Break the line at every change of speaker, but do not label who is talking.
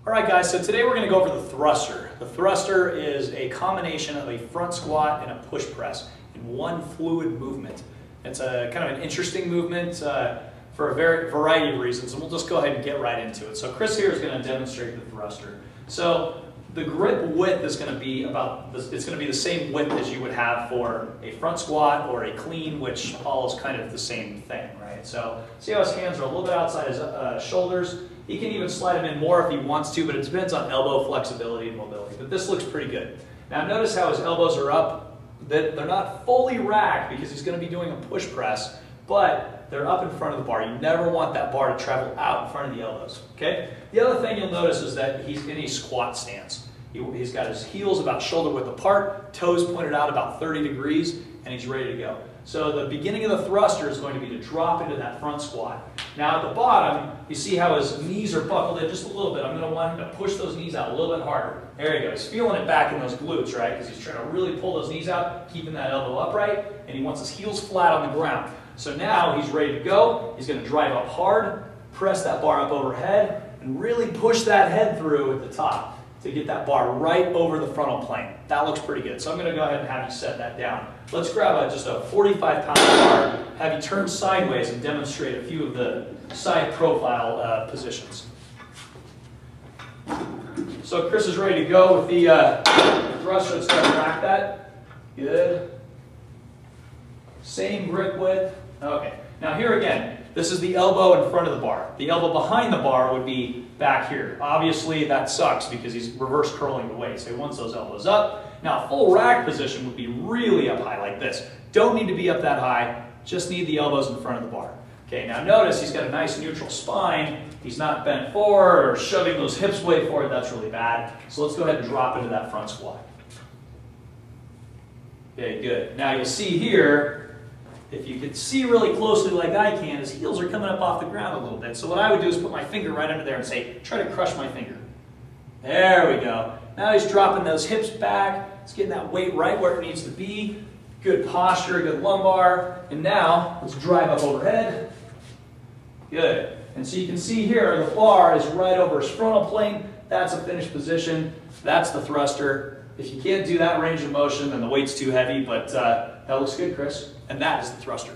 All right, guys, so today we're going to go over the thruster. The thruster is a combination of a front squat and a push press in one fluid movement. It's a kind of an interesting movement for a variety of reasons, and we'll just go ahead and get right into it. So Chris here is going to demonstrate the thruster. So the grip width is going to be it's going to be the same width as you would have for a front squat or a clean, which follows kind of the same thing, right? So see how his hands are a little bit outside his shoulders. He can even slide them in more if he wants to, but it depends on elbow flexibility and mobility. But this looks pretty good. Now notice how his elbows are up. They're not fully racked because he's going to be doing a push press, but they're up in front of the bar. You never want that bar to travel out in front of the elbows, okay? The other thing you'll notice is that he's in a squat stance. He's got his heels about shoulder width apart, toes pointed out about 30 degrees, and he's ready to go. So the beginning of the thruster is going to be to drop into that front squat. Now at the bottom, you see how his knees are buckled in just a little bit. I'm going to want him to push those knees out a little bit harder. There he goes. He's feeling it back in those glutes, right? Because he's trying to really pull those knees out, keeping that elbow upright, and he wants his heels flat on the ground. So now he's ready to go. He's going to drive up hard, press that bar up overhead, and really push that head through at the top to get that bar right over the frontal plane. That looks pretty good. So I'm going to go ahead and have you set that down. Let's grab just a 45-pound bar, have you turn sideways and demonstrate a few of the side profile positions. So Chris is ready to go with the thruster. Let's go and rack that. Good. Same grip width. Okay. Now here again, this is the elbow in front of the bar. The elbow behind the bar would be back here. Obviously that sucks because he's reverse curling the weight, so he wants those elbows up. Now full rack position would be really up high like this. Don't need to be up that high, just need the elbows in front of the bar. Okay, now notice he's got a nice neutral spine. He's not bent forward or shoving those hips way forward. That's really bad. So let's go ahead and drop into that front squat. Okay, good. Now you'll see here, if you can see really closely like I can, his heels are coming up off the ground a little bit. So what I would do is put my finger right under there and say, try to crush my finger. There we go. Now he's dropping those hips back. He's getting that weight right where it needs to be. Good posture, good lumbar. And now let's drive up overhead. Good. And so you can see here the bar is right over his frontal plane. That's a finished position. That's the thruster. If you can't do that range of motion, then the weight's too heavy, but that looks good, Chris. And that is the thruster.